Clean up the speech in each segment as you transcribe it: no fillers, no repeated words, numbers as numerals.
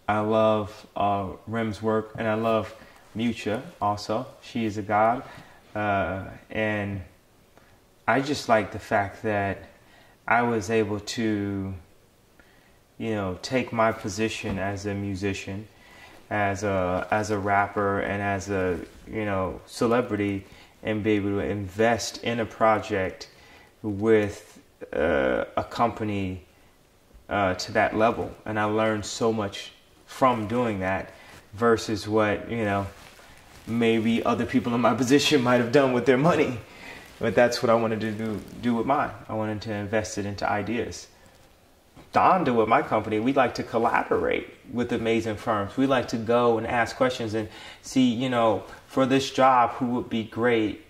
I love Rim's work, and I love Mucha also. She is a god. And I just like the fact that I was able to, take my position as a musician, as a rapper, and as a, celebrity, and be able to invest in a project with a company to that level. And I learned so much from doing that versus what, maybe other people in my position might have done with their money. But that's what I wanted to do with mine. I wanted to invest it into ideas. Donda, with my company, we like to collaborate with amazing firms. We like to go and ask questions and see, for this job, who would be great,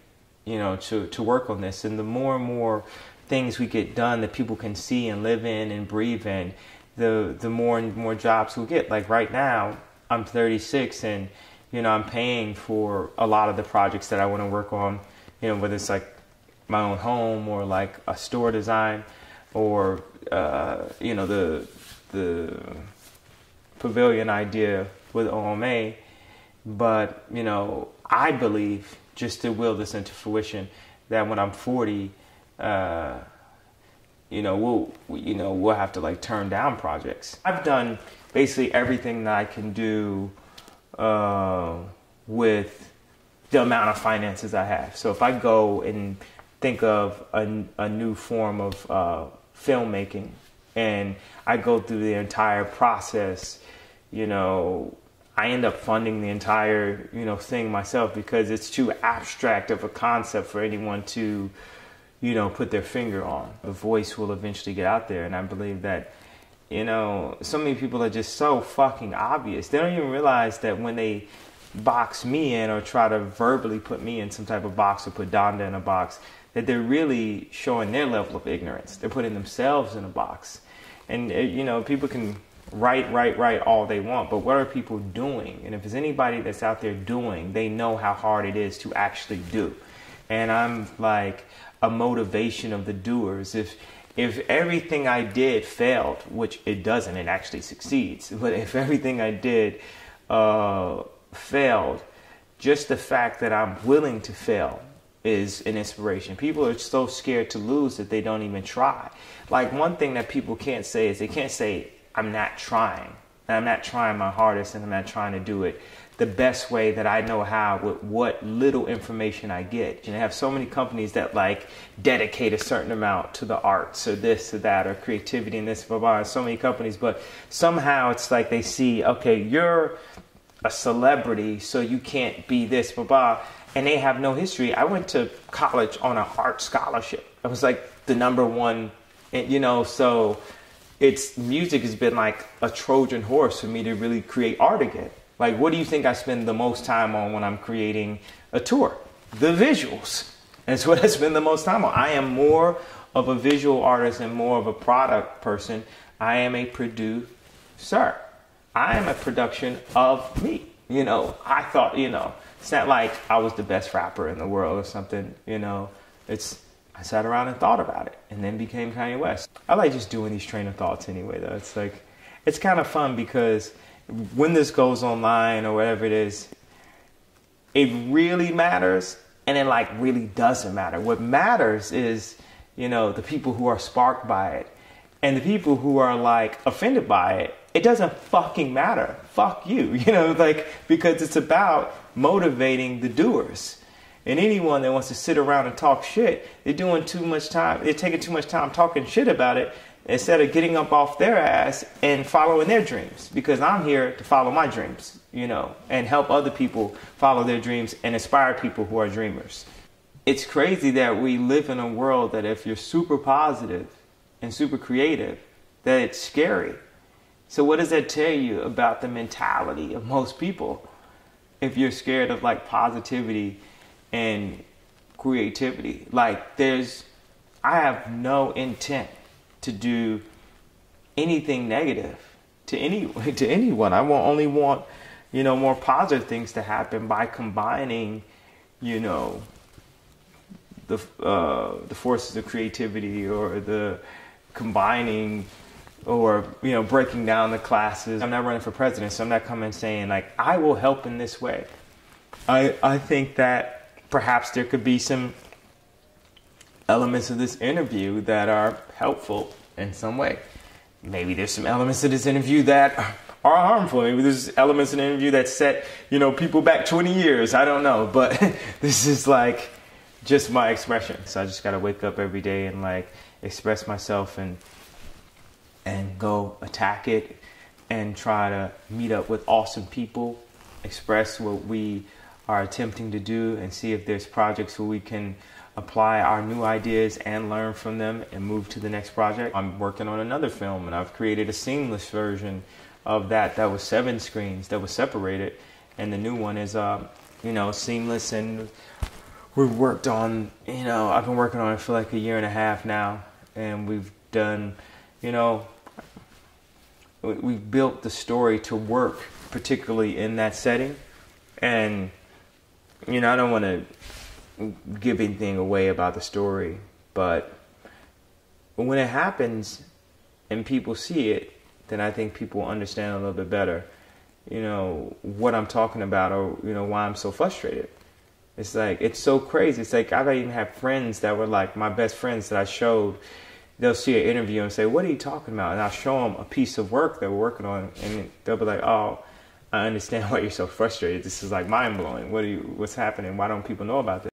to work on this. And the more and more things we get done that people can see and live in and breathe in, the more and more jobs we'll get. Like right now, I'm 36 and, I'm paying for a lot of the projects that I want to work on, whether it's like my own home or like a store design or, the pavilion idea with OMA. But, I believe, just to will this into fruition, that when I'm 40, we'll have to like turn down projects. I've done basically everything that I can do with the amount of finances I have. So if I go and think of a new form of filmmaking, and I go through the entire process, I end up funding the entire, thing myself, because it's too abstract of a concept for anyone to, put their finger on. The voice will eventually get out there, and I believe that, so many people are just so fucking obvious. They don't even realize that when they box me in or try to verbally put me in some type of box or put Donda in a box, that they're really showing their level of ignorance. They're putting themselves in a box. And, people can write all they want, but what are people doing? And if there's anybody that's out there doing, they know how hard it is to actually do. And I'm like a motivation of the doers. If everything I did failed, which it doesn't, it actually succeeds. But if everything I did failed, just the fact that I'm willing to fail is an inspiration. People are so scared to lose that they don't even try. Like, one thing that people can't say is they can't say, I'm not trying. And I'm not trying my hardest, and I'm not trying to do it the best way that I know how with what little information I get. And I have so many companies that like dedicate a certain amount to the arts or this or that or creativity and this, blah, blah, so many companies. But somehow it's like they see, okay, you're a celebrity, so you can't be this, blah, blah. And they have no history. I went to college on an art scholarship. I was like the number one, so music has been like a Trojan horse for me to really create art again. Like, what do you think I spend the most time on when I'm creating a tour? The visuals. That's what I spend the most time on. I am more of a visual artist and more of a product person. I am a producer. I am a production of me. I thought, it's not like I was the best rapper in the world or something, I sat around and thought about it and then became Kanye West. I like just doing these train of thoughts anyway, though. It's like, it's kind of fun because when this goes online or whatever it is, it really matters, and it like really doesn't matter. What matters is, the people who are sparked by it, and the people who are like offended by it. It doesn't fucking matter. Fuck you, because it's about motivating the doers. And anyone that wants to sit around and talk shit, they're taking too much time talking shit about it instead of getting up off their ass and following their dreams. Because I'm here to follow my dreams, and help other people follow their dreams and inspire people who are dreamers. It's crazy that we live in a world that if you're super positive and super creative, that it's scary. So what does that tell you about the mentality of most people? If you're scared of like positivity and creativity, like I have no intent to do anything negative to anyone. I only want, more positive things to happen by combining, the forces of creativity or the combining or, you know, breaking down the classes. I'm not running for president, so I'm not coming saying like, I will help in this way. I think that perhaps there could be some elements of this interview that are helpful in some way. Maybe there's some elements of this interview that are harmful. Maybe there's elements in the interview that set, you know, people back 20 years. I don't know. But this is like just my expression. So I just got to wake up every day and like express myself and go attack it and try to meet up with awesome people, express what we are attempting to do, and see if there's projects where we can apply our new ideas and learn from them and move to the next project. I'm working on another film, and I've created a seamless version of that was 7 screens that was separated, and the new one is you know, seamless. And we've worked on, you know, I've been working on it for like a year and a half now, and we've done, you know, we've built the story to work particularly in that setting. And you know, I don't want to give anything away about the story, but when it happens and people see it, then I think people understand a little bit better, you know, what I'm talking about, or, you know, why I'm so frustrated. It's like, it's so crazy. It's like, I've even had friends that were like my best friends that I showed, they'll see an interview and say, what are you talking about? And I'll show them a piece of work that we're working on, and they'll be like, oh, I understand why you're so frustrated. This is like mind blowing. What's happening? Why don't people know about this?